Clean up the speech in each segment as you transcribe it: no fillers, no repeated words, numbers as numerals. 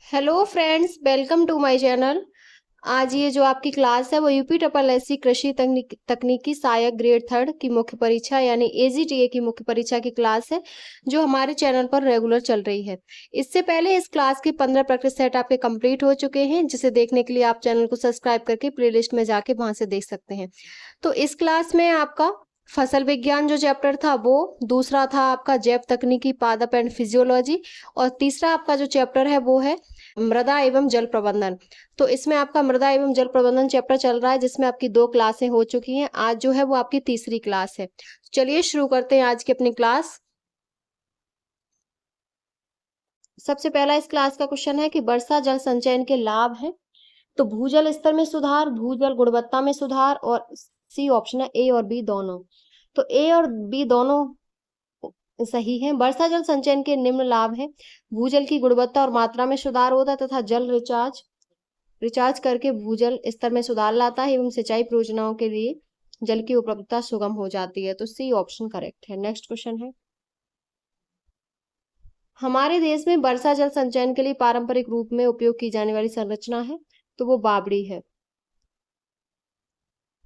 Hello friends, welcome to my channel. आज ये जो आपकी क्लास है वो यूपी ट्रिपल एससी कृषि तकनीकी सहायक ग्रेड थर्ड की मुख्य परीक्षा यानी एजीटीए की मुख्य परीक्षा की क्लास है जो हमारे चैनल पर रेगुलर चल रही है। इससे पहले इस क्लास के 15 प्रैक्टिस सेट आपके कंप्लीट हो चुके हैं, जिसे देखने के लिए आप चैनल को सब्सक्राइब करके प्लेलिस्ट में जाके वहां से देख सकते हैं। तो इस क्लास में आपका फसल विज्ञान जो चैप्टर था वो, दूसरा था आपका जैव तकनीकी पादप एंड फिजियोलॉजी, और तीसरा आपका जो चैप्टर है वो है मृदा एवं जल प्रबंधन। तो इसमें आपका मृदा एवं जल प्रबंधन चैप्टर चल रहा है, जिसमें आपकी 2 क्लासें हो चुकी हैं। आज जो है वो आपकी तीसरी क्लास है। चलिए शुरू करते हैं आज की अपनी क्लास। सबसे पहला इस क्लास का क्वेश्चन है कि वर्षा जल संचयन के लाभ हैं। तो भूजल स्तर में सुधार, भूजल गुणवत्ता में सुधार, और सी ऑप्शन है ए और बी दोनों। तो ए और बी दोनों सही है। वर्षा जल संचयन के निम्न लाभ हैं। भूजल की गुणवत्ता और मात्रा में सुधार होता है तथा जल रिचार्ज करके भूजल स्तर में सुधार लाता है एवं सिंचाई परियोजनाओं के लिए जल की उपलब्धता सुगम हो जाती है। तो सी ऑप्शन करेक्ट है। नेक्स्ट क्वेश्चन है, हमारे देश में वर्षा जल संचयन के लिए पारंपरिक रूप में उपयोग की जाने वाली संरचना है। तो वो बावड़ी है।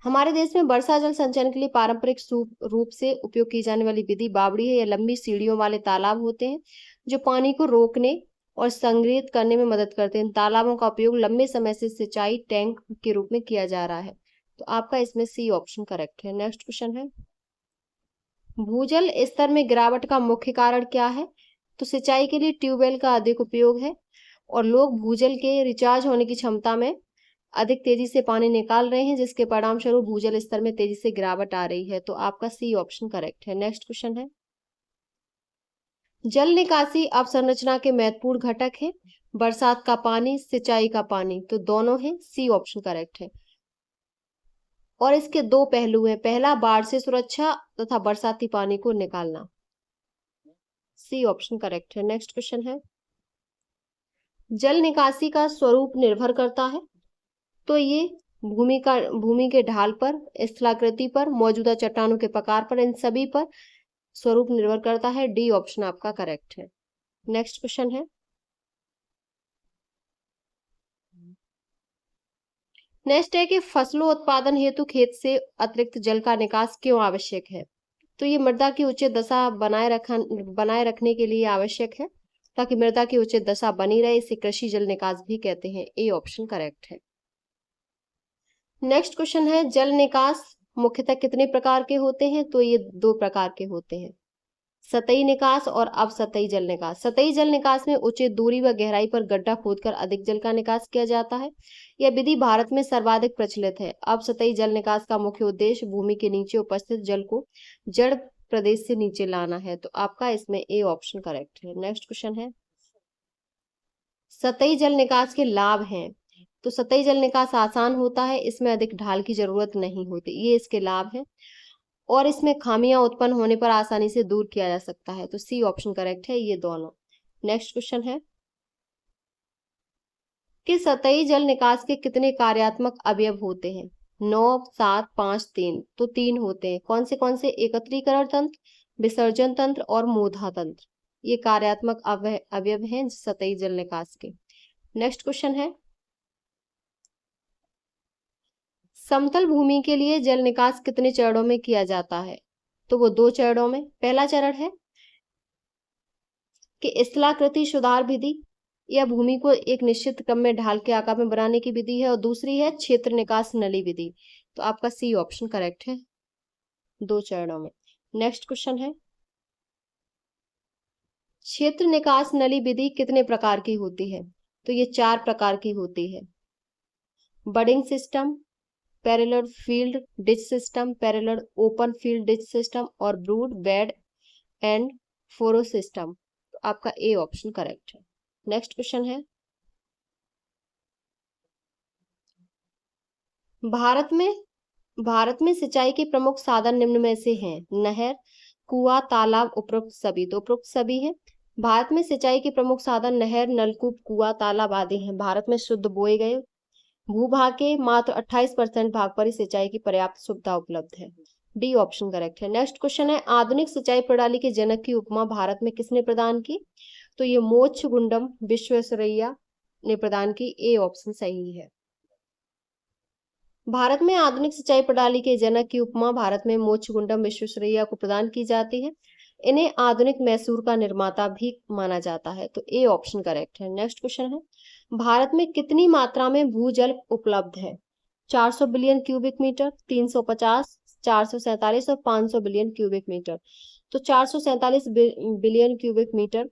हमारे देश में वर्षा जल संचयन के लिए पारंपरिक रूप से उपयोग की जाने वाली विधि बावड़ी है। यह लंबी सीढ़ियों वाले तालाब होते हैं जो पानी को रोकने और संग्रहित करने में मदद करते हैं। तालाबों का उपयोग लंबे समय से सिंचाई टैंक के रूप में किया जा रहा है। तो आपका इसमें सी ऑप्शन करेक्ट है। नेक्स्ट क्वेश्चन है, भूजल स्तर में गिरावट का मुख्य कारण क्या है। तो सिंचाई के लिए ट्यूबवेल का अधिक उपयोग है, और लोग भूजल के रिचार्ज होने की क्षमता में अधिक तेजी से पानी निकाल रहे हैं, जिसके परिणाम स्वरूप भूजल स्तर में तेजी से गिरावट आ रही है। तो आपका सी ऑप्शन करेक्ट है। नेक्स्ट क्वेश्चन है, जल निकासी अवसंरचना के महत्वपूर्ण घटक है। बरसात का पानी, सिंचाई का पानी, तो दोनों है। सी ऑप्शन करेक्ट है। और इसके 2 पहलू हैं, पहला बाढ़ से सुरक्षा तथा बरसाती पानी को निकालना। सी ऑप्शन करेक्ट है। नेक्स्ट क्वेश्चन है, जल निकासी का स्वरूप निर्भर करता है। तो ये भूमि के ढाल पर, स्थलाकृति पर, मौजूदा चट्टानों के प्रकार पर, इन सभी पर स्वरूप निर्भर करता है। डी ऑप्शन आपका करेक्ट है। नेक्स्ट क्वेश्चन है, नेक्स्ट है कि फसलों उत्पादन हेतु खेत से अतिरिक्त जल का निकास क्यों आवश्यक है। तो ये मृदा की उचित दशा बनाए रखने के लिए आवश्यक है, ताकि मृदा की उचित दशा बनी रहे। इसे कृषि जल निकास भी कहते हैं। ए ऑप्शन करेक्ट है। नेक्स्ट क्वेश्चन है, जल निकास मुख्यतः कितने प्रकार के होते हैं। तो ये 2 प्रकार के होते हैं, सतही निकास और अवसतही जल निकास। सतही जल निकास में उचित दूरी व गहराई पर गड्ढा खोदकर अधिक जल का निकास किया जाता है। यह विधि भारत में सर्वाधिक प्रचलित है। अवसतही जल निकास का मुख्य उद्देश्य भूमि के नीचे उपस्थित जल को जड़ प्रदेश से नीचे लाना है। तो आपका इसमें ए ऑप्शन करेक्ट है। नेक्स्ट क्वेश्चन है, सतही जल निकास के लाभ हैं। तो सतही जल निकास आसान होता है, इसमें अधिक ढाल की जरूरत नहीं होती, ये इसके लाभ है। और इसमें खामियां उत्पन्न होने पर आसानी से दूर किया जा सकता है। तो सी ऑप्शन करेक्ट है, ये दोनों। नेक्स्ट क्वेश्चन है कि सतही जल निकास के कितने कार्यात्मक अवयव होते हैं। 9, 7, 5, 3। तो 3 होते हैं। कौन से एकत्रीकरण तंत्र, विसर्जन तंत्र और मूधा तंत्र, ये कार्यात्मक अवयव हैं सतही जल निकास के। नेक्स्ट क्वेश्चन है, समतल भूमि के लिए जल निकास कितने चरणों में किया जाता है। तो वो 2 चरणों में। पहला चरण है कि स्थलाकृति सुधार विधि, यह भूमि को एक निश्चित क्रम में ढाल के आकार में बनाने की विधि है। और दूसरी है क्षेत्र निकास नली विधि। तो आपका सी ऑप्शन करेक्ट है, 2 चरणों में। नेक्स्ट क्वेश्चन है, क्षेत्र निकास नली विधि कितने प्रकार की होती है। तो ये 4 प्रकार की होती है, budding system, parallel field ditch system, parallel open field ditch system, और ब्रूड बेड एंड फोरो सिस्टम। तो आपका ए ऑप्शन करेक्ट है। नेक्स्ट क्वेश्चन है, भारत में सिंचाई के प्रमुख साधन निम्न में से हैं, नहर, कुआं, तालाब, उपरोक्त सभी। तो उपरोक्त सभी हैं। भारत में सिंचाई के प्रमुख साधन नहर, नलकूप, कुआं, तालाब आदि हैं। भारत में शुद्ध बोए गए भूभाग के मात्र 28% भाग पर ही सिंचाई की पर्याप्त सुविधा उपलब्ध है। डी ऑप्शन करेक्ट है। नेक्स्ट क्वेश्चन है, आधुनिक सिंचाई प्रणाली के जनक की उपमा भारत में किसने प्रदान की। तो ये मोक्ष गुंडम विश्वेश्वरैया ने प्रदान की? ए ऑप्शन सही है। भारत में आधुनिक सिंचाई प्रणाली के जनक की उपमा भारत में मोक्षगुंडम विश्वेश्वरैया को प्रदान की जाती है। इन्हें आधुनिक मैसूर का निर्माता भी माना जाता है, तो ए ऑप्शन करेक्ट है। नेक्स्ट क्वेश्चन है, भारत में कितनी मात्रा में भूजल उपलब्ध है? 400 बिलियन क्यूबिक मीटर, 350, 447 और 500 बिलियन क्यूबिक मीटर। तो 447 बिलियन क्यूबिक मीटर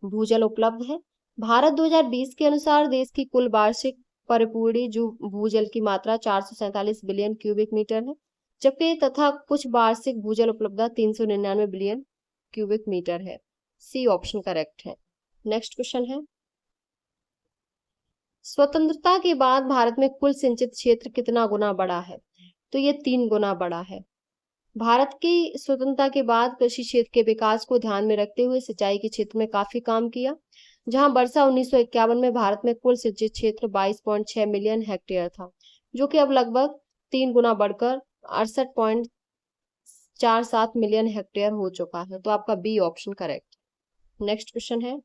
भूजल उपलब्ध है। भारत 2020 के अनुसार देश की कुल वार्षिक परिपूर्ण भूजल की मात्रा 447 बिलियन क्यूबिक मीटर है, जबकि तथा कुछ वार्षिक भूजल उपलब्धता 399 बिलियन क्यूबिक मीटर है। सी ऑप्शन करेक्ट है। नेक्स्ट क्वेश्चन है, स्वतंत्रता के बाद भारत में कुल सिंचित क्षेत्र कितना गुना बढ़ा है? तो ये 3 गुना बढ़ा है। भारत की स्वतंत्रता के बाद कृषि क्षेत्र के विकास को ध्यान में रखते हुए सिंचाई के क्षेत्र में काफी काम किया, जहां वर्षा 1951 में भारत में कुल सिंचित क्षेत्र 22.6 मिलियन हेक्टेयर था, जो कि अब लगभग 3 गुना बढ़कर 68.47 मिलियन हेक्टेयर हो चुका है। तो आपका B option correct. Next question है,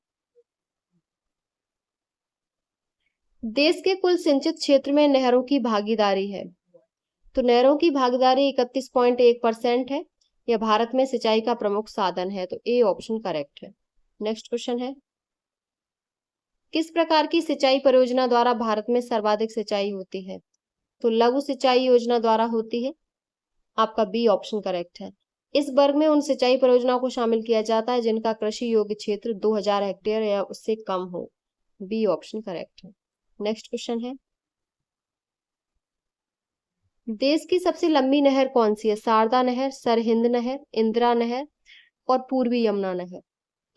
देश के कुल सिंचित क्षेत्र में नहरों की भागीदारी है। तो नहरों की भागीदारी 31.1% है। यह भारत में सिंचाई का प्रमुख साधन है, तो ए ऑप्शन करेक्ट है। नेक्स्ट क्वेश्चन है, किस प्रकार की सिंचाई परियोजना द्वारा भारत में सर्वाधिक सिंचाई होती है? तो लघु सिंचाई योजना द्वारा होती है। आपका बी ऑप्शन करेक्ट है। इस वर्ग में उन सिंचाई परियोजनाओं को शामिल किया जाता है जिनका कृषि योग्य क्षेत्र 2000 हेक्टेयर या उससे कम हो। बी ऑप्शन करेक्ट है। नेक्स्ट क्वेश्चन है, देश की सबसे लंबी नहर कौन सी है? शारदा नहर, सरहिंद नहर, इंदिरा नहर और पूर्वी यमुना नहर।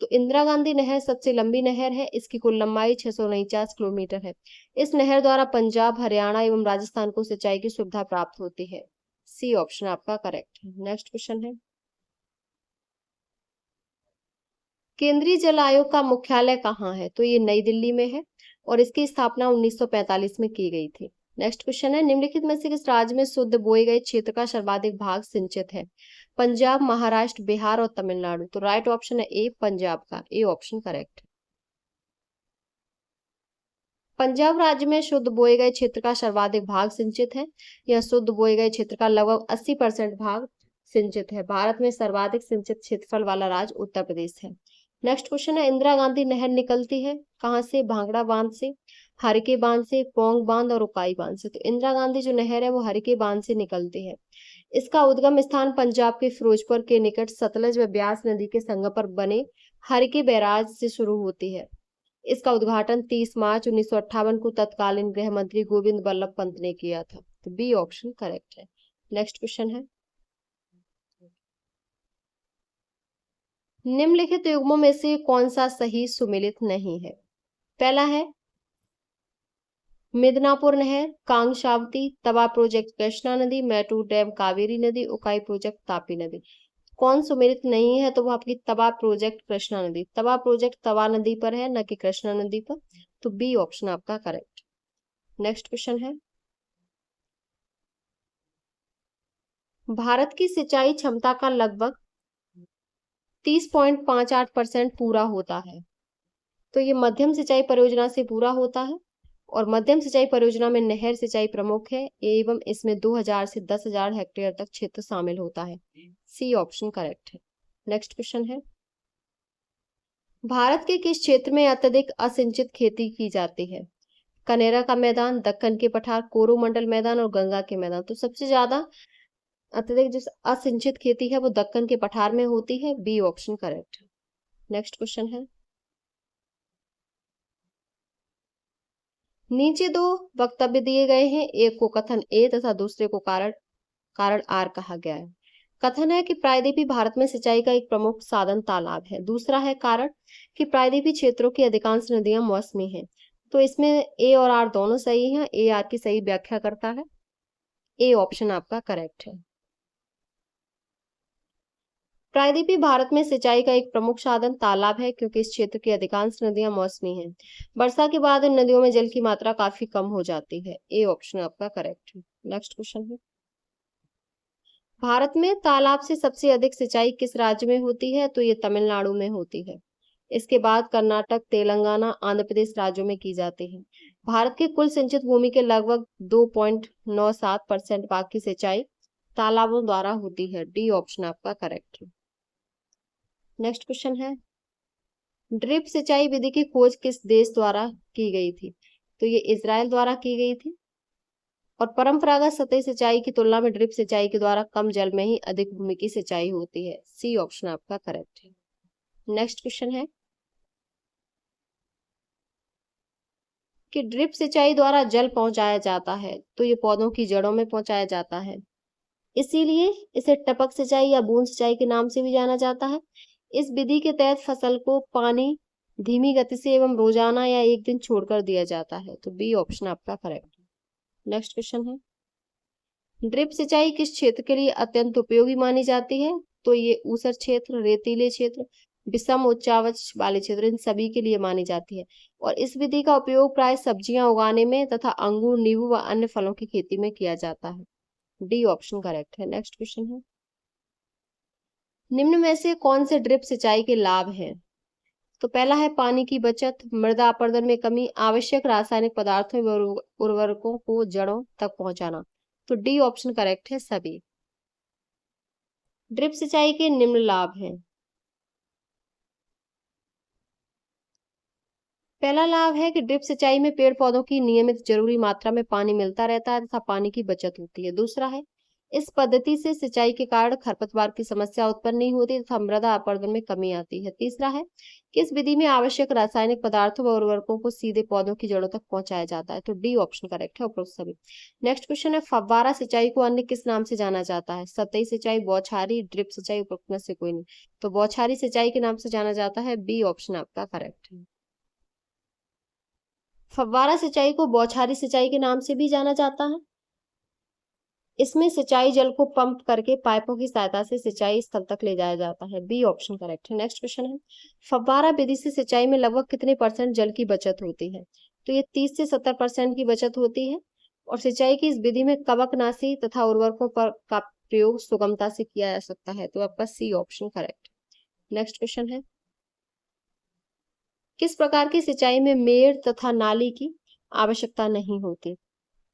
तो इंदिरा गांधी नहर सबसे लंबी नहर है। इसकी कुल लंबाई 649 किलोमीटर है। इस नहर द्वारा पंजाब, हरियाणा एवं राजस्थान को सिंचाई की सुविधा प्राप्त होती है। सी ऑप्शन आपका करेक्ट है। नेक्स्ट क्वेश्चन है, केंद्रीय जल आयोग का मुख्यालय कहाँ है? तो ये नई दिल्ली में है और इसकी स्थापना 1945 में की गई थी। नेक्स्ट क्वेश्चन है, निम्नलिखित में से किस राज्य में शुद्ध बोए गए क्षेत्र का सर्वाधिक भाग सिंचित है? पंजाब, महाराष्ट्र, बिहार और तमिलनाडु। तो राइट ऑप्शन है ए पंजाब का। A option correct. पंजाब राज्य में शुद्ध बोए गए क्षेत्र का सर्वाधिक भाग सिंचित है। यह शुद्ध बोए गए क्षेत्र का लगभग 80% भाग सिंचित है। भारत में सर्वाधिक सिंचित क्षेत्रफल वाला राज्य उत्तर प्रदेश है। नेक्स्ट क्वेश्चन है, इंदिरा गांधी नहर निकलती है कहाँ से? भांगड़ा बांध से, हरके बांध से, पोंग बांध और उकाई बांध से। तो इंदिरा गांधी जो नहर है वो हरके बांध से निकलती है। इसका उद्गम स्थान पंजाब के फिरोजपुर के निकट सतलज व ब्यास नदी के संगम पर बने हरके बैराज से शुरू होती है। इसका उद्घाटन 30 मार्च 1958 को तत्कालीन गृह मंत्री गोविंद बल्लभ पंत ने किया था। तो बी ऑप्शन करेक्ट है। नेक्स्ट क्वेश्चन है, निम्नलिखित युग्मों में से कौन सा सही सुमेलित नहीं है? पहला है मिदनापुर नहर, कांगशावती, तवा प्रोजेक्ट कृष्णा नदी, मैटूर डैम कावेरी नदी, उकाई प्रोजेक्ट तापी नदी। कौन सुमेलित नहीं है? तो वो आपकी तवा प्रोजेक्ट कृष्णा नदी। तवा प्रोजेक्ट तवा नदी पर है, न कि कृष्णा नदी पर। तो बी ऑप्शन आपका करेक्ट। नेक्स्ट क्वेश्चन है, भारत की सिंचाई क्षमता का लगभग 30.58% पूरा होता है। तो ये मध्यम सिंचाई परियोजना से पूरा होता है और मध्यम सिंचाई परियोजना में नहर सिंचाई प्रमुख है एवं इसमें 2000 से 10,000 हेक्टेयर तक क्षेत्र शामिल होता है। सी ऑप्शन करेक्ट है। नेक्स्ट क्वेश्चन है, भारत के किस क्षेत्र में अत्यधिक असिंचित खेती की जाती है? कनेरा का मैदान, दक्कन के पठार, कोरोमंडल मैदान और गंगा के मैदान। तो सबसे ज्यादा अत्यधिक जो असिंचित खेती है वो दक्कन के पठार में होती है। बी ऑप्शन करेक्ट है। नेक्स्ट क्वेश्चन है, नीचे दो वक्तव्य दिए गए हैं, एक को कथन ए तथा दूसरे को कारण आर कहा गया है। कथन है कि प्रायद्वीपीय भारत में सिंचाई का एक प्रमुख साधन तालाब है। दूसरा है कारण कि प्रायद्वीपीय क्षेत्रों की अधिकांश नदियां मौसमी हैं। तो इसमें ए और आर दोनों सही हैं। ए आर की सही व्याख्या करता है। ए ऑप्शन आपका करेक्ट है। प्रायद्वीपीय भारत में सिंचाई का एक प्रमुख साधन तालाब है क्योंकि इस क्षेत्र की अधिकांश नदियां मौसमी हैं। वर्षा के बाद इन नदियों में जल की मात्रा काफी कम हो जाती है। ए ऑप्शन आपका करेक्ट है। नेक्स्ट क्वेश्चन है, भारत में तालाब से सबसे अधिक सिंचाई किस राज्य में होती है? तो ये तमिलनाडु में होती है। इसके बाद कर्नाटक, तेलंगाना, आंध्र प्रदेश राज्यों में की जाती है। भारत के कुल सिंचित भूमि के लगभग 2.97% भाग की सिंचाई तालाबों द्वारा होती है। डी ऑप्शन आपका करेक्ट है। नेक्स्ट क्वेश्चन है, ड्रिप सिंचाई विधि की खोज किस देश द्वारा की गई थी? तो ये इजराइल द्वारा की गई थी। और परंपरागत सतही सिंचाई की तुलना में ड्रिप सिंचाई के द्वारा कम जल में ही अधिक भूमि की सिंचाई होती है। सी ऑप्शन आपका करेक्ट है। नेक्स्ट क्वेश्चन है कि ड्रिप सिंचाई द्वारा जल पहुंचाया जाता है, तो ये पौधों की जड़ों में पहुंचाया जाता है, इसीलिए इसे टपक सिंचाई या बूंद सिंचाई के नाम से भी जाना जाता है। इस विधि के तहत फसल को पानी धीमी गति से एवं रोजाना या एक दिन छोड़कर दिया जाता है। तो बी ऑप्शन आपका करेक्ट है। नेक्स्ट क्वेश्चन है, ड्रिप सिंचाई किस क्षेत्र के लिए अत्यंत उपयोगी मानी जाती है? तो ये ऊसर क्षेत्र, रेतीले क्षेत्र, विषम उच्चावच वाले क्षेत्र, इन सभी के लिए मानी जाती है। और इस विधि का उपयोग प्राय सब्जियां उगाने में तथा अंगूर, नींबू व अन्य फलों की खेती में किया जाता है। डी ऑप्शन करेक्ट है। नेक्स्ट क्वेश्चन है, निम्न में से कौन से ड्रिप सिंचाई के लाभ हैं? तो पहला है पानी की बचत, मृदा अपरदन में कमी, आवश्यक रासायनिक पदार्थों व उर्वरकों को जड़ों तक पहुंचाना। तो डी ऑप्शन करेक्ट है सभी। ड्रिप सिंचाई के निम्न लाभ हैं। पहला लाभ है कि ड्रिप सिंचाई में पेड़ पौधों की नियमित जरूरी मात्रा में पानी मिलता रहता है तथा पानी की बचत होती है। दूसरा है, इस पद्धति से सिंचाई के कारण खरपतवार की समस्या उत्पन्न नहीं होती तथा मृदा अपरदन में कमी आती है। तीसरा है कि इस विधि में आवश्यक रासायनिक पदार्थों व उर्वरकों को सीधे पौधों की जड़ों तक पहुंचाया जाता है। तो डी ऑप्शन करेक्ट है उपरोक्त सभी। नेक्स्ट क्वेश्चन है, फव्वारा सिंचाई को अन्य किस नाम से जाना जाता है? सतही सिंचाई, बौछारी, ड्रिप सिंचाई, उपरोक्त में से कोई नहीं। तो बौछारी सिंचाई के नाम से जाना जाता है। बी ऑप्शन आपका करेक्ट है। फव्वारा सिंचाई को बौछारी सिंचाई के नाम से भी जाना जाता है। इसमें सिंचाई जल को पंप करके पाइपों की सहायता से सिंचाई स्थल तक ले जाया जाता है। बी ऑप्शन करेक्ट है। नेक्स्ट क्वेश्चन है, फव्वारा विधि से सिंचाई में लगभग कितने % जल की बचत होती है? तो ये 30 से 70% की बचत होती है। और सिंचाई की इस विधि में कवकनाशी तथा उर्वरकों पर का प्रयोग सुगमता से किया जा सकता है। तो आपका C option correct. Next question है, किस प्रकार की सिंचाई में मेड़ तथा नाली की आवश्यकता नहीं होती?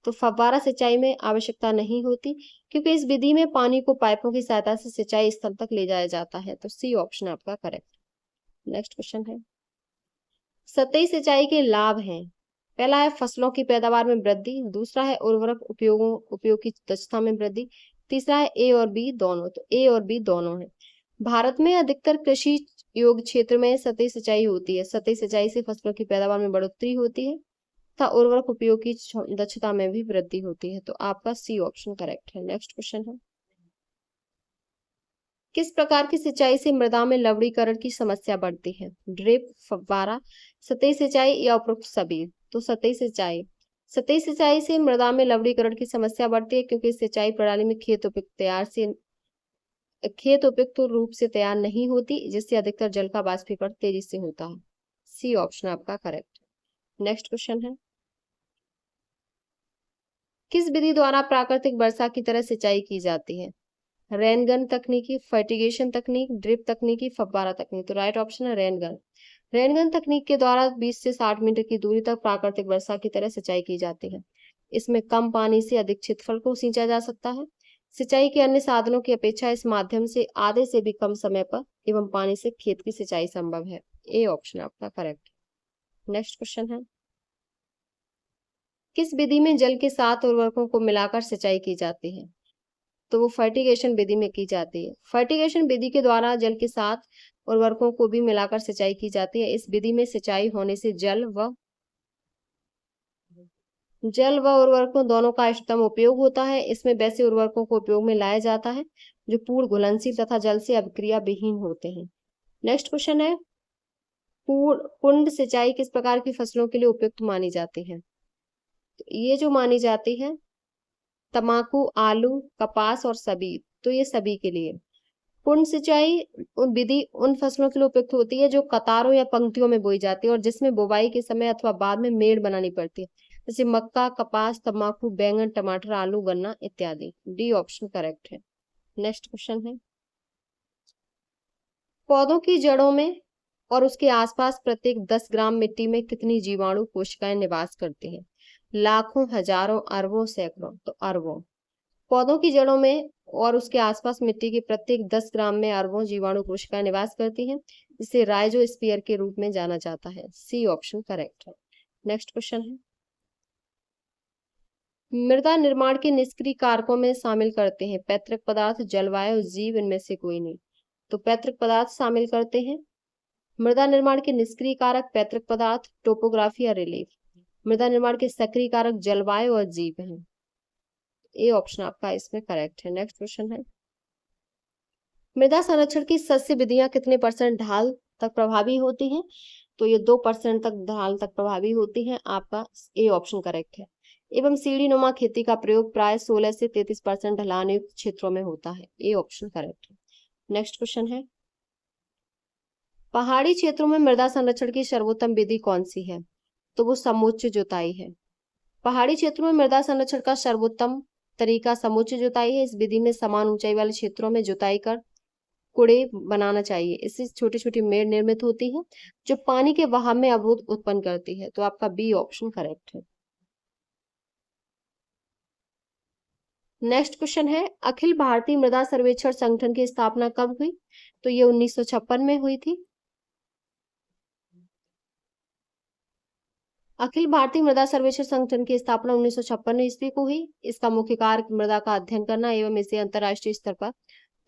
तो फव्वारा सिंचाई में आवश्यकता नहीं होती क्योंकि इस विधि में पानी को पाइपों की सहायता से सिंचाई स्थल तक ले जाया जाता है। तो सी ऑप्शन आपका करेक्ट। नेक्स्ट क्वेश्चन है, सतही सिंचाई के लाभ हैं। पहला है फसलों की पैदावार में वृद्धि, दूसरा है उर्वरक उपयोग की दक्षता में वृद्धि, तीसरा है ए और बी दोनों। तो ए और बी दोनों है। भारत में अधिकतर कृषि योग्य क्षेत्र में सतही सिंचाई होती है। सतही सिंचाई से फसलों की पैदावार में बढ़ोतरी होती है तथा उर्वरक उपयोग की दक्षता में भी वृद्धि होती है। तो आपका सी ऑप्शन करेक्ट है। नेक्स्ट क्वेश्चन है, किस प्रकार की सिंचाई से मृदा में लवणीकरण की समस्या बढ़ती है? ड्रिप, फव्वारा, सतही सिंचाई या उपरोक्त सभी? तो सतही सिंचाई। सतही सिंचाई से मृदा में लवणीकरण की समस्या बढ़ती है क्योंकि सिंचाई प्रणाली में खेत उपयुक्त रूप से तैयार नहीं होती, जिससे अधिकतर जल का वाष्पीकरण तेजी से होता है। सी ऑप्शन आपका करेक्ट। नेक्स्ट क्वेश्चन है, किस विधि द्वारा प्राकृतिक वर्षा की तरह सिंचाई की जाती है? रेनगन तकनीकी, फर्टिगेशन तकनीक, ड्रिप तकनीकी, फव्वारा तकनीक। तो राइट ऑप्शन है रेनगन। रेनगन तकनीक के द्वारा 20 से 60 मीटर की दूरी तक प्राकृतिक वर्षा की तरह सिंचाई की जाती है। इसमें कम पानी से अधिक क्षेत्रफल को सींचा जा सकता है। सिंचाई के अन्य साधनों की अपेक्षा इस माध्यम से आधे से भी कम समय पर एवं पानी से खेत की सिंचाई संभव है। ए ऑप्शन आपका करेक्ट। नेक्स्ट क्वेश्चन है, किस विधि में जल के साथ उर्वरकों को मिलाकर सिंचाई की जाती है? तो वो फर्टिगेशन विधि में की जाती है। फर्टिगेशन विधि के द्वारा जल के साथ उर्वरकों को भी मिलाकर सिंचाई की जाती है। इस विधि में सिंचाई होने से जल व उर्वरकों दोनों का इष्टतम उपयोग होता है। इसमें वैसे उर्वरकों को उपयोग में लाया जाता है जो पूर्ण घुलनशील तथा जल से अभिक्रिया विहीन होते हैं। नेक्स्ट क्वेश्चन है, कुंड सिंचाई किस प्रकार की फसलों के लिए उपयुक्त मानी जाती है? तो ये जो मानी जाती है तम्बाकू, आलू, कपास और सभी। तो ये सभी के लिए। कुंड सिंचाई विधि उन फसलों के लिए उपयुक्त होती है जो कतारों या पंक्तियों में बोई जाती है और जिसमें बुवाई के समय अथवा बाद में मेड़ बनानी पड़ती है, जैसे मक्का, कपास, तम्बाकू, बैंगन, टमाटर, आलू, गन्ना इत्यादि। डी ऑप्शन करेक्ट है। नेक्स्ट क्वेश्चन है, पौधों की जड़ों में और उसके आसपास प्रत्येक 10 ग्राम मिट्टी में कितनी जीवाणु कोशिकाएं निवास करती हैं? लाखों, हजारों, अरबों, सैकड़ों? तो अरबों। पौधों की जड़ों में और उसके आसपास मिट्टी के प्रत्येक 10 ग्राम में अरबों जीवाणु कोशिकाएं निवास करती हैं, जिसे राइजोस्फीयर के रूप में जाना जाता है। सी ऑप्शन करेक्ट है। नेक्स्ट क्वेश्चन है, मृदा निर्माण के निष्क्रिय कारकों में शामिल करते हैं पैतृक पदार्थ, जलवायु, जीव, इनमें से कोई नहीं? तो पैतृक पदार्थ शामिल करते हैं। मृदा निर्माण के निष्क्रिय कारक पैतृक पदार्थ, टोपोग्राफी या रिलीफ। मृदा निर्माण के सक्रिय कारक जलवायु और जीव हैं। ए ऑप्शन आपका इसमें करेक्ट है। नेक्स्ट क्वेश्चन है, मृदा संरक्षण की सस्य विधियां कितने % ढाल तक प्रभावी होती हैं? तो ये 2% तक ढाल तक प्रभावी होती हैं। आपका ए ऑप्शन करेक्ट है। एवं सीढ़ी नुमा खेती का प्रयोग प्राय 16 से 33% ढलान युक्त क्षेत्रों में होता है। ए ऑप्शन करेक्ट है। नेक्स्ट क्वेश्चन है, पहाड़ी क्षेत्रों में मृदा संरक्षण की सर्वोत्तम विधि कौन सी है? तो वो समोच्च जुताई है। पहाड़ी क्षेत्रों में मृदा संरक्षण का सर्वोत्तम तरीका समोच्च जुताई है। इस विधि में समान ऊंचाई वाले क्षेत्रों में जुताई कर कुड़े बनाना चाहिए। इससे छोटी छोटी मेड़ निर्मित होती है जो पानी के बहाव में अवरोध उत्पन्न करती है। तो आपका बी ऑप्शन करेक्ट है। नेक्स्ट क्वेश्चन है, अखिल भारतीय मृदा सर्वेक्षण संगठन की स्थापना कब हुई? तो ये 1956 में हुई थी। अखिल भारतीय मृदा सर्वेक्षण संगठन की स्थापना 1956 ईस्वी को हुई। इसका मुख्य कार्य मृदा का अध्ययन करना एवं इसे अंतर्राष्ट्रीय स्तर पर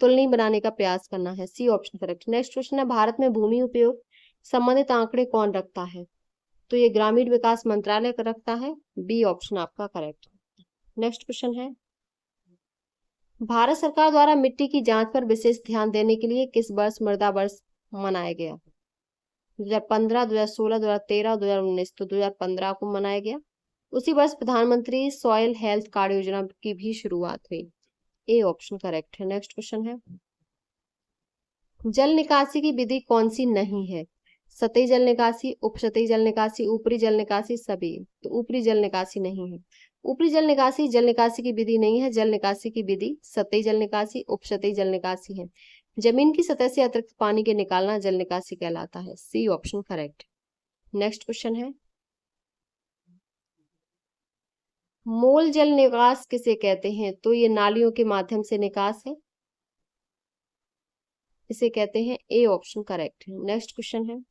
तुलनीय बनाने का प्रयास करना है। C option correct. Next question है, भारत में भूमि उपयोग संबंधित आंकड़े कौन रखता है? तो ये ग्रामीण विकास मंत्रालय का रखता है। बी ऑप्शन आपका करेक्ट। नेक्स्ट क्वेश्चन है, भारत सरकार द्वारा मिट्टी की जांच पर विशेष ध्यान देने के लिए किस वर्ष मृदा वर्ष मनाया गया? 2015, 2016, 2013, 2019? तो 2015 को मनाया गया। उसी वर्ष प्रधानमंत्री सॉइल हेल्थ कार्ड योजना की भी शुरुआत हुई। ए ऑप्शन करेक्ट है। नेक्स्ट क्वेश्चन है, जल निकासी की विधि कौन सी नहीं है? सतही जल निकासी, उपसतही जल निकासी, ऊपरी जल निकासी, सभी? तो ऊपरी जल निकासी नहीं है। ऊपरी जल निकासी की विधि नहीं है। जल निकासी की विधि सतही जल निकासी, उपसतही जल निकासी है। जमीन की सतह से अतिरिक्त पानी के निकालना जल निकासी कहलाता है। C option correct. Next question है, मूल जल निकास किसे कहते हैं? तो ये नालियों के माध्यम से निकास है, इसे कहते हैं। ए ऑप्शन करेक्ट है। नेक्स्ट क्वेश्चन है,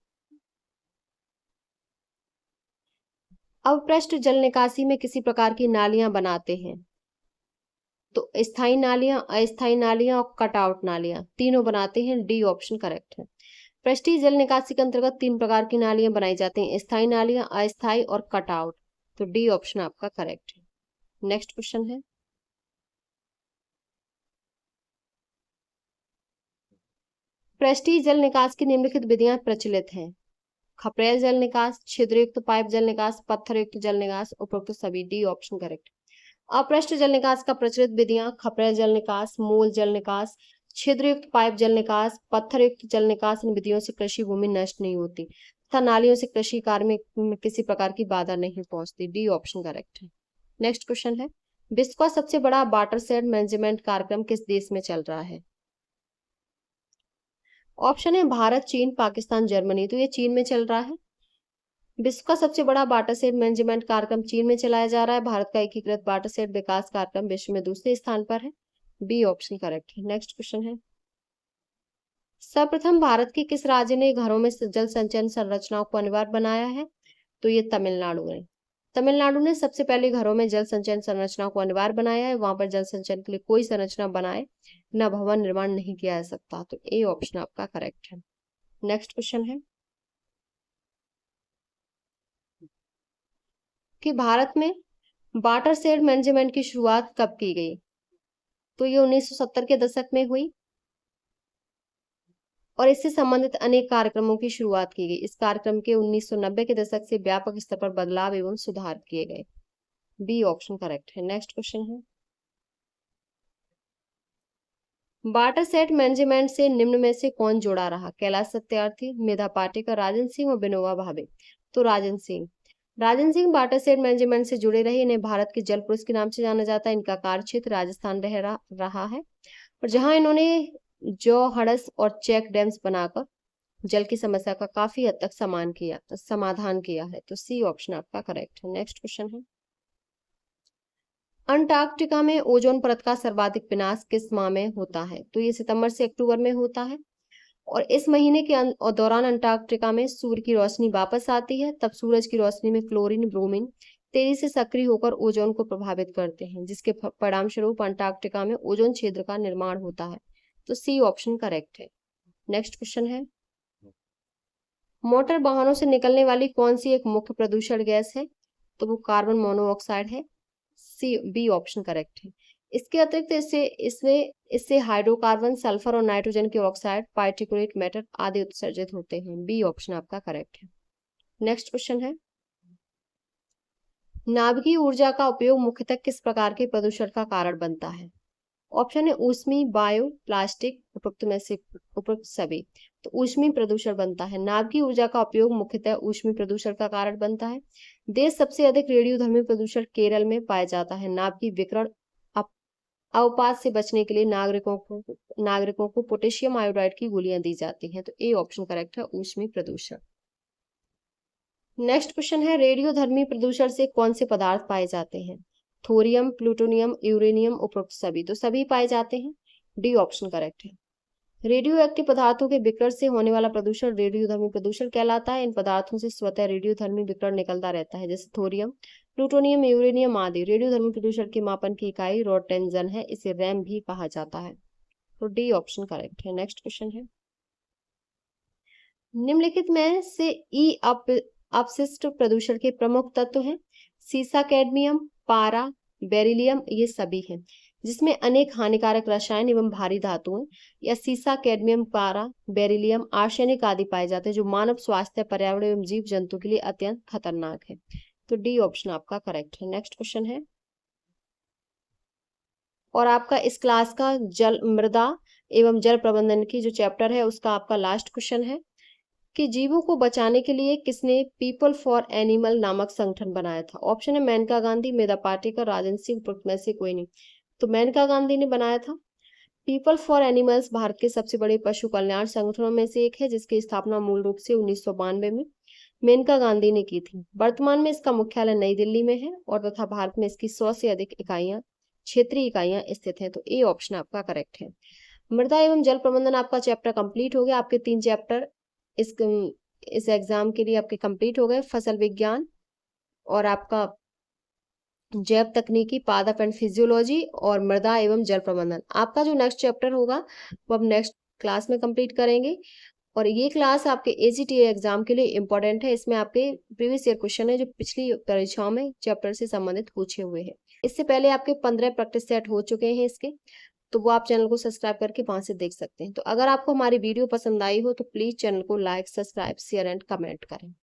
अपपृष्ठ जल निकासी में किसी प्रकार की नालियां बनाते हैं? तो स्थायी नालियां, अस्थायी नालियां और कटआउट नालियां, तीनों बनाते हैं। डी ऑप्शन करेक्ट है। पृष्ठीय जल निकासी के अंतर्गत 3 प्रकार की नालियां बनाई जाती हैं, स्थायी नालियां, अस्थायी और कटआउट। तो डी ऑप्शन आपका करेक्ट है। नेक्स्ट क्वेश्चन है, पृष्ठीय जल निकास की निम्नलिखित विधियां प्रचलित हैं? खपरेल जल निकास, छिद्रयुक्त पाइप जल निकास, पत्थरयुक्त जल निकास, उपरोक्त सभी? D option correct. अपृष्ठ जल निकास का प्रचलित विधियां खपरेल जल निकास, मूल जल निकास, छिद्रयुक्त पाइप जल निकास, पत्थरयुक्त जल निकास। इन विधियों से कृषि भूमि नष्ट नहीं होती तथा नालियों से कृषि कार्य में किसी प्रकार की बाधा नहीं पहुंचती। डी ऑप्शन करेक्ट है। नेक्स्ट क्वेश्चन है, विश्व का सबसे बड़ा वाटरशेड मैनेजमेंट कार्यक्रम किस देश में चल रहा है? ऑप्शन है भारत, चीन, पाकिस्तान, जर्मनी। तो ये चीन में चल रहा है। विश्व का सबसे बड़ा वाटरशेड मैनेजमेंट कार्यक्रम चीन में चलाया जा रहा है। भारत का एकीकृत वाटरशेड विकास कार्यक्रम विश्व में दूसरे स्थान पर है। बी ऑप्शन करेक्ट है। नेक्स्ट क्वेश्चन है, सर्वप्रथम भारत के किस राज्य ने घरों में जल संचयन संरचनाओं को अनिवार्य बनाया है? तो ये तमिलनाडु ने। तमिलनाडु ने सबसे पहले घरों में जल संचयन संरचनाओं को अनिवार्य बनाया है। वहां पर जल संचयन के लिए कोई संरचना बनाए न भवन निर्माण नहीं किया जा सकता। तो ए ऑप्शन आपका करेक्ट है। नेक्स्ट क्वेश्चन है कि भारत में वाटरशेड मैनेजमेंट की शुरुआत कब की गई? तो ये 1970 के दशक में हुई और इससे संबंधित अनेक कार्यक्रमों की शुरुआत की गई। इस कार्यक्रम के 1990 के दशक से व्यापक स्तर पर बदलाव एवं सुधार किए गए। बी ऑप्शन करेक्ट है। नेक्स्ट क्वेश्चन है, वाटरशेड मैनेजमेंट से निम्न में से कौन जुड़ा रहा? कैलाश सत्यार्थी, मेधा पाटेकर, राजन सिंह और विनोबा भावे। तो राजन सिंह। राजन सिंह वाटरशेड मैनेजमेंट से जुड़े रहे। इन्हें भारत के जल पुरुष के नाम से जाना जाता है। इनका कार्यक्षेत्र राजस्थान रहा है और जहां इन्होंने जो हड़स और चेक डैम्स बनाकर जल की समस्या का काफी हद तक समाधान किया है। तो सी ऑप्शन आपका करेक्ट है। नेक्स्ट क्वेश्चन है, अंटार्कटिका में ओजोन परत का सर्वाधिक विनाश किस माह में होता है? तो ये सितंबर से अक्टूबर में होता है। और इस महीने के दौरान अंटार्कटिका में सूर्य की रोशनी वापस आती है, तब सूरज की रोशनी में क्लोरीन ब्रोमीन तेजी से सक्रिय होकर ओजोन को प्रभावित करते हैं, जिसके परिणाम स्वरूप अंटार्कटिका में ओजोन क्षेत्र का निर्माण होता है। तो सी ऑप्शन करेक्ट है। नेक्स्ट क्वेश्चन है, मोटर वाहनों से निकलने वाली कौन सी एक मुख्य प्रदूषण गैस है? तो वो कार्बन मोनोऑक्साइड है। सी बी ऑप्शन करेक्ट है। इसके अतिरिक्त इससे हाइड्रोकार्बन, सल्फर और नाइट्रोजन के ऑक्साइड, पार्टिकुलेट मैटर आदि उत्सर्जित होते हैं। बी ऑप्शन आपका करेक्ट है। नेक्स्ट क्वेश्चन है, नाभिकीय ऊर्जा का उपयोग मुख्यतः किस प्रकार के प्रदूषण का कारण बनता है? ऑप्शन है ऊष्मी, बायो, प्लास्टिक, उपरोक्त में से उपरोक्त सभी। तो ऊष्मी प्रदूषण बनता है। नाभिकीय ऊर्जा का उपयोग मुख्यतः ऊष्मी प्रदूषण का कारण बनता है। देश सबसे अधिक रेडियोधर्मी प्रदूषण केरल में पाया जाता है। नाभिकीय विकिरण अवपात से बचने के लिए नागरिकों को पोटेशियम आयोडाइड की गोलियां दी जाती हैं। तो ए ऑप्शन करेक्ट है, ऊष्मी प्रदूषण। नेक्स्ट क्वेश्चन है, रेडियोधर्मी प्रदूषण से कौन से पदार्थ पाए जाते हैं? थोरियम, प्लूटोनियम, यूरेनियम, उपरोक्त सभी। तो सभी पाए जाते हैं। डी ऑप्शन करेक्ट है। रेडियो एक्टिव पदार्थों के विकिरण से होने वाला प्रदूषण रेडियोधर्मी प्रदूषण कहलाता है। इन पदार्थों से स्वतः रेडियोधर्मी विकिरण निकलता रहता है, जैसे थोरियम, प्लूटोनियम, यूरेनियम आदि। रेडियोधर्मी प्रदूषण की मापन की इकाई रोटेंजन है, इसे रैम भी कहा जाता है। तो डी ऑप्शन करेक्ट है। नेक्स्ट क्वेश्चन है, निम्नलिखित में से ई अपशिष्ट प्रदूषण के प्रमुख तत्व हैं? सीसा, कैडमियम, पारा, बेरिलियम, ये सभी हैं, जिसमें अनेक हानिकारक रसायन एवं भारी धातुएं या सीसा, कैडमियम, पारा, बेरिलियम, आर्सेनिक आदि पाए जाते हैं, जो मानव स्वास्थ्य, पर्यावरण एवं जीव जंतु के लिए अत्यंत खतरनाक है। तो डी ऑप्शन आपका करेक्ट है। नेक्स्ट क्वेश्चन है, और आपका इस क्लास का जल मृदा एवं जल प्रबंधन की जो चैप्टर है उसका आपका लास्ट क्वेश्चन है कि जीवों को बचाने के लिए किसने पीपल फॉर एनिमल नामक संगठन बनाया था? ऑप्शन है मेनका गांधी, मेधा पाटेकर, राजन सिंह, उपरोक्त में से कोई नहीं। तो मेनका गांधी ने बनाया था। पीपल फॉर एनिमल्स भारत के सबसे बड़े पशु कल्याण संगठनों में से एक है, जिसकी स्थापना मूल रूप से 1992 में मेनका गांधी ने की थी। वर्तमान में इसका मुख्यालय नई दिल्ली में है और तथा भारत में इसकी 100 से अधिक क्षेत्रीय इकाइयां स्थित हैं। तो ए ऑप्शन आपका करेक्ट है। मृदा एवं जल प्रबंधन आपका चैप्टर कंप्लीट हो गया। आपके 3 चैप्टर इस एग्जाम के लिए आपके कंप्लीट हो गए, फसल विज्ञान और आपका जैव तकनीकी, पादप एंड फिजियोलॉजी और मृदा एवं जल प्रबंधन। आपका जो नेक्स्ट चैप्टर होगा वो अब नेक्स्ट क्लास में कंप्लीट करेंगे। और ये क्लास आपके एजीटीए एग्जाम के लिए इंपॉर्टेंट है। इसमें आपके प्रीवियस ईयर क्वेश्चन है जो पिछली परीक्षाओं में चैप्टर से संबंधित पूछे हुए हैं। इससे पहले आपके 15 प्रैक्टिस सेट हो चुके हैं इसके, तो वो आप चैनल को सब्सक्राइब करके वहां से देख सकते हैं। तो अगर आपको हमारी वीडियो पसंद आई हो तो प्लीज चैनल को like, subscribe, share and comment करें।